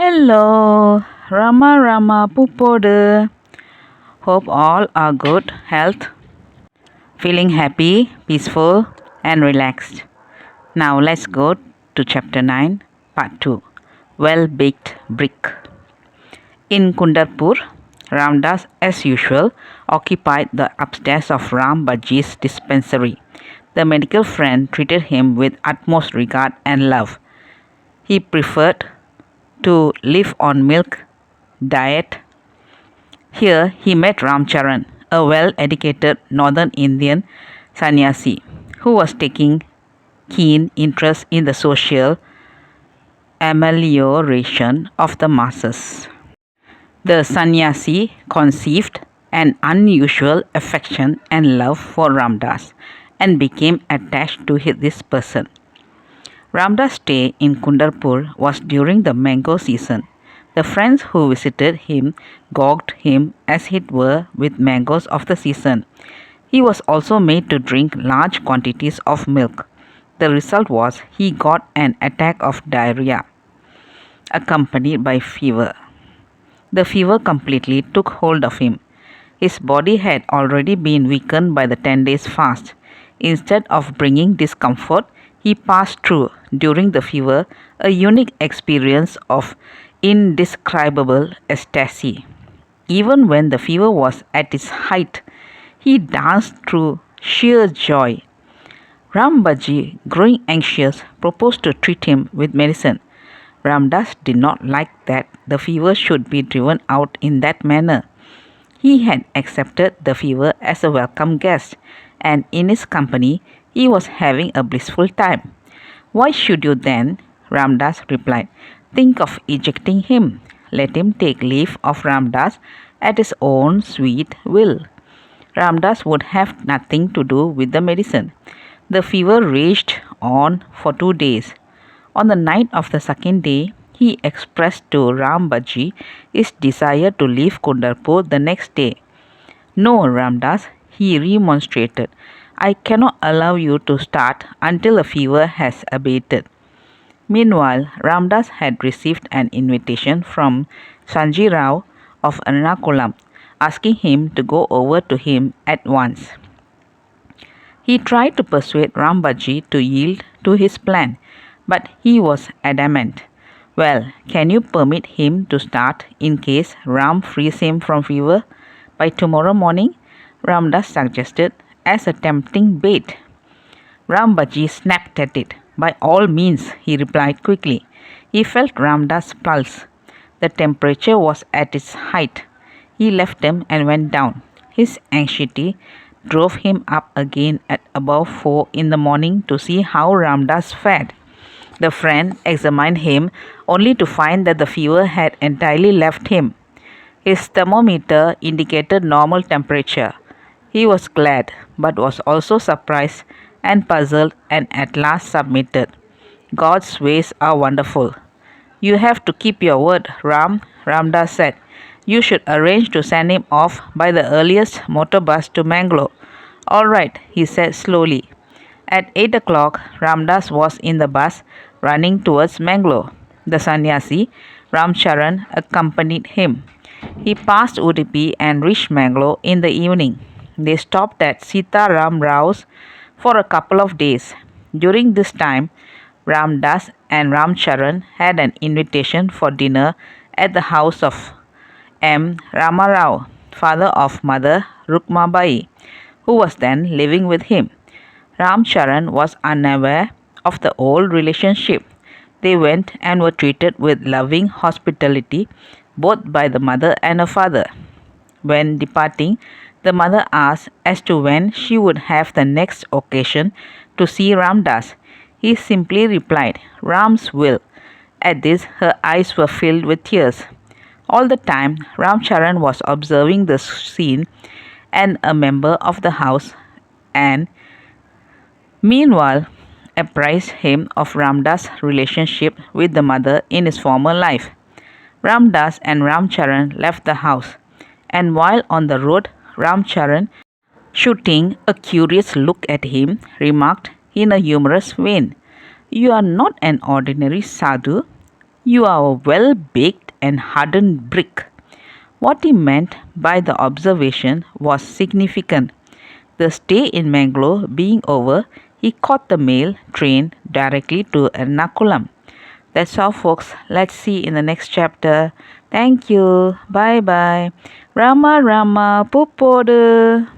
Hello, ramaramapoopodu. Hope all are good health, feeling happy, peaceful, and relaxed. Now let's go to chapter 9, part 2, well-baked brick. In Kundarpur, Ramdas, as usual, occupied the upstairs of Ram Bhaji's dispensary. The medical friend treated him with utmost regard and love. He preferred to live on milk diet. Here he met Ramcharan, a well-educated northern Indian sanyasi who was taking keen interest in the social amelioration of the masses. The sanyasi conceived an unusual affection and love for Ramdas and became attached to this person. Ramdas' stay in Kundarpur was during the mango season. The friends who visited him gorged him, as it were, with mangoes of the season. He was also made to drink large quantities of milk. The result was he got an attack of diarrhoea, accompanied by fever. The fever completely took hold of him. His body had already been weakened by the 10 days fast. Instead of bringing discomfort, he passed through, during the fever, a unique experience of indescribable ecstasy. Even when the fever was at its height, he danced through sheer joy. Ram Bhaji, growing anxious, proposed to treat him with medicine. Ramdas did not like that the fever should be driven out in that manner. He had accepted the fever as a welcome guest, and in his company he was having a blissful time. Why should you then? Ramdas replied. Think of ejecting him. Let him take leave of Ramdas at his own sweet will. Ramdas would have nothing to do with the medicine. The fever raged on for 2 days. On the night of the second day, he expressed to Ram Bhaji his desire to leave Kundarpur the next day. No, Ramdas, he remonstrated. I cannot allow you to start until the fever has abated. Meanwhile, Ramdas had received an invitation from sanjivrao of Ernakulam, asking him to go over to him at once. He tried to persuade Ram Bhaji to yield to his plan, but he was adamant. Well, can you permit him to start in case Ram frees him from fever by tomorrow morning? Ramdas suggested as a tempting bait. Ram Bhaji snapped at it. By all means, he replied quickly. He felt Ramdas' pulse. The temperature was at its height. He left him and went down. His anxiety drove him up again at about 4 in the morning to see how Ramdas fared. The friend examined him only to find that the fever had entirely left him. His thermometer indicated normal temperature. He was glad, but was also surprised and puzzled, and at last submitted. God's ways are wonderful. You have to keep your word, Ram, Ramdas said. You should arrange to send him off by the earliest motor bus to Mangalore. All right, he said slowly. At 8 o'clock, Ramdas was in the bus running towards Mangalore. The sanyasi, Ramcharan, accompanied him. He passed Udipi and reached Mangalore in the evening. They stopped at Sitaram for a couple of days. During this time, Ramdas and Ramcharan had an invitation for dinner at the house of M. Ramarao, father of Mother Rukmabai, who was then living with him. Ramcharan was unaware of the old relationship. They went and were treated with loving hospitality both by the mother and her father. When departing, the mother asked as to when she would have the next occasion to see Ramdas. He simply replied, Ram's will. At this, her eyes were filled with tears. All the time, Ramcharan was observing the scene and a member of the house, and meanwhile apprised him of Ramdas' relationship with the mother in his former life. Ramdas and Ramcharan left the house, and while on the road, Ramcharan, shooting a curious look at him, remarked in a humorous vein, You are not an ordinary sadhu. You are a well-baked and hardened brick." What he meant by the observation was significant. The stay in Mangalore being over, he caught the mail train directly to Ernakulam. That's all, folks. Let's see in the next chapter. Thank you. Bye bye. Rama Rama Poopodu.